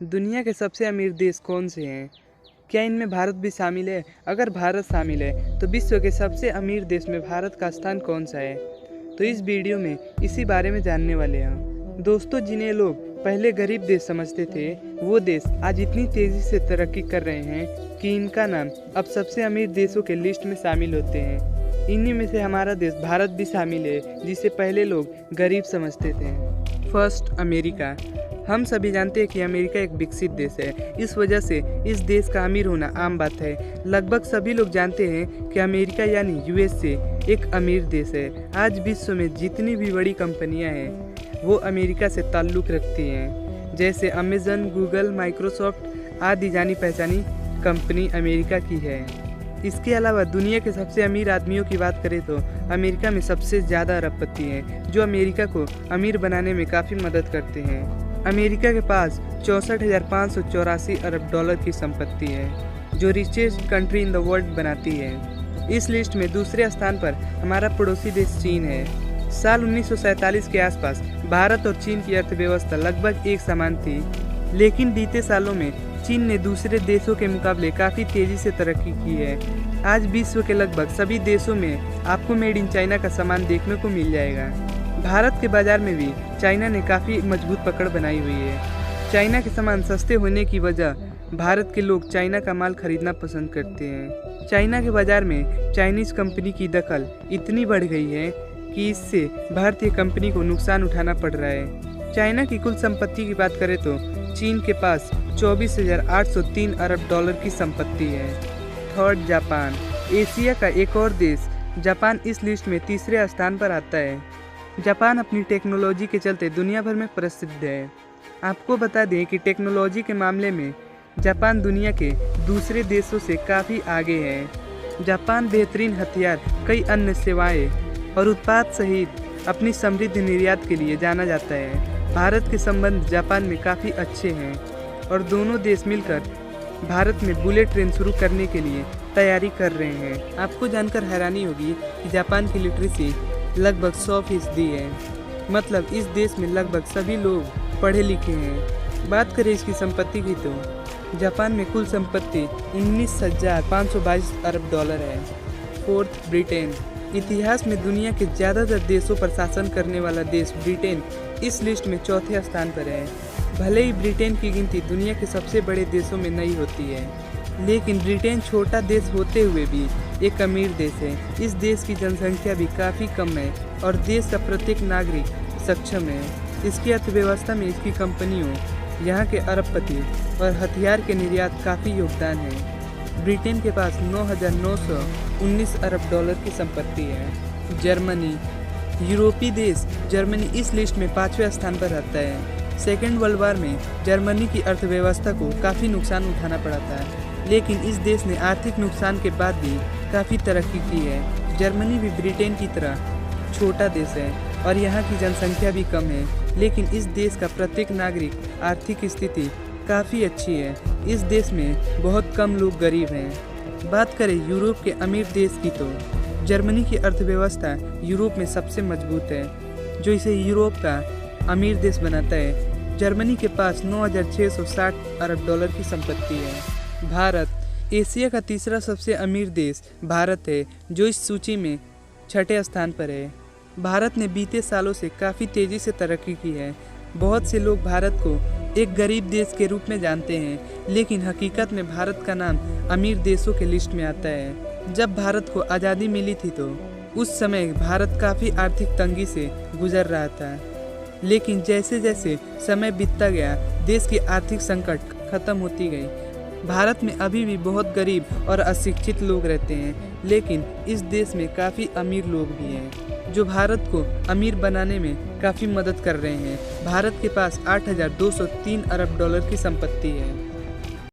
दुनिया के सबसे अमीर देश कौन से हैं? क्या इनमें भारत भी शामिल है? अगर भारत शामिल है तो विश्व के सबसे अमीर देश में भारत का स्थान कौन सा है? तो इस वीडियो में इसी बारे में जानने वाले हैं। दोस्तों, जिन्हें लोग पहले गरीब देश समझते थे, वो देश आज इतनी तेज़ी से तरक्की कर रहे हैं कि इनका नाम अब सबसे अमीर देशों के लिस्ट में शामिल होते हैं। इन्हीं में से हमारा देश भारत भी शामिल है, जिसे पहले लोग गरीब समझते थे। First, America. हम सभी जानते हैं कि अमेरिका एक विकसित देश है। इस वजह से इस देश का अमीर होना आम बात है। लगभग सभी लोग जानते हैं कि अमेरिका यानी यूएसए एक अमीर देश है। आज विश्व में जितनी भी बड़ी कंपनियां हैं वो अमेरिका से ताल्लुक़ रखती हैं। जैसे अमेज़न, गूगल, माइक्रोसॉफ्ट आदि जानी पहचानी कंपनी अमेरिका की है। इसके अलावा दुनिया के सबसे अमीर आदमियों की बात करें तो अमेरिका में सबसे ज़्यादा अरबपति हैं, जो अमेरिका को अमीर बनाने में काफ़ी मदद करते हैं। अमेरिका के पास 64,584 अरब डॉलर की संपत्ति है, जो richest country in the world बनाती है। इस लिस्ट में दूसरे स्थान पर हमारा पड़ोसी देश चीन है। साल 1947 के आसपास भारत और चीन की अर्थव्यवस्था लगभग एक समान थी, लेकिन बीते सालों में चीन ने दूसरे देशों के मुकाबले काफ़ी तेज़ी से तरक्की की है। आज विश्व के लगभग सभी देशों में आपको मेड इन चाइना का सामान देखने को मिल जाएगा। भारत के बाज़ार में भी चाइना ने काफ़ी मजबूत पकड़ बनाई हुई है। चाइना के सामान सस्ते होने की वजह भारत के लोग चाइना का माल खरीदना पसंद करते हैं। चाइना के बाज़ार में चाइनीज़ कंपनी की दखल इतनी बढ़ गई है कि इससे भारतीय कंपनी को नुकसान उठाना पड़ रहा है। चाइना की कुल संपत्ति की बात करें तो चीन के पास 24,803 अरब डॉलर की संपत्ति है। Third, Japan. एशिया का एक और देश जापान इस लिस्ट में तीसरे स्थान पर आता है। जापान अपनी टेक्नोलॉजी के चलते दुनिया भर में प्रसिद्ध है। आपको बता दें कि टेक्नोलॉजी के मामले में जापान दुनिया के दूसरे देशों से काफ़ी आगे है। जापान बेहतरीन हथियार, कई अन्य सेवाएं और उत्पाद सहित अपनी समृद्ध निर्यात के लिए जाना जाता है। भारत के संबंध जापान में काफ़ी अच्छे हैं और दोनों देश मिलकर भारत में बुलेट ट्रेन शुरू करने के लिए तैयारी कर रहे हैं। आपको जानकर हैरानी होगी कि जापान की लिटरेसी लगभग 100% है। मतलब इस देश में लगभग सभी लोग पढ़े लिखे हैं। बात करें इसकी संपत्ति की तो जापान में कुल संपत्ति 19,522 अरब डॉलर है। Fourth, Britain. इतिहास में दुनिया के ज़्यादातर देशों पर शासन करने वाला देश ब्रिटेन इस लिस्ट में चौथे स्थान पर है। भले ही ब्रिटेन की गिनती दुनिया के सबसे बड़े देशों में नहीं होती है, लेकिन ब्रिटेन छोटा देश होते हुए भी एक अमीर देश है। इस देश की जनसंख्या भी काफ़ी कम है और देश का प्रत्येक नागरिक सक्षम है। इसकी अर्थव्यवस्था में इसकी कंपनियों, यहाँ के अरबपति और हथियार के निर्यात काफ़ी योगदान है। ब्रिटेन के पास 9,919 अरब डॉलर की संपत्ति है। जर्मनी। यूरोपीय देश जर्मनी इस लिस्ट में 5वें स्थान पर रहता है। सेकेंड वर्ल्ड वॉर में जर्मनी की अर्थव्यवस्था को काफ़ी नुकसान उठाना पड़ा था, लेकिन इस देश ने आर्थिक नुकसान के बाद भी काफ़ी तरक्की की है। जर्मनी भी ब्रिटेन की तरह छोटा देश है और यहाँ की जनसंख्या भी कम है, लेकिन इस देश का प्रत्येक नागरिक आर्थिक स्थिति काफ़ी अच्छी है। इस देश में बहुत कम लोग गरीब हैं। बात करें यूरोप के अमीर देश की तो जर्मनी की अर्थव्यवस्था यूरोप में सबसे मजबूत है, जो इसे यूरोप का अमीर देश बनाता है। जर्मनी के पास 9,660 अरब डॉलर की संपत्ति है। भारत। एशिया का तीसरा सबसे अमीर देश भारत है, जो इस सूची में छठे स्थान पर है। भारत ने बीते सालों से काफ़ी तेज़ी से तरक्की की है। बहुत से लोग भारत को एक गरीब देश के रूप में जानते हैं, लेकिन हकीकत में भारत का नाम अमीर देशों के लिस्ट में आता है। जब भारत को आज़ादी मिली थी तो उस समय भारत काफ़ी आर्थिक तंगी से गुजर रहा था, लेकिन जैसे जैसे समय बीतता गया देश की आर्थिक संकट खत्म होती गई। भारत में अभी भी बहुत गरीब और अशिक्षित लोग रहते हैं, लेकिन इस देश में काफ़ी अमीर लोग भी हैं, जो भारत को अमीर बनाने में काफ़ी मदद कर रहे हैं। भारत के पास 8,203 अरब डॉलर की संपत्ति है।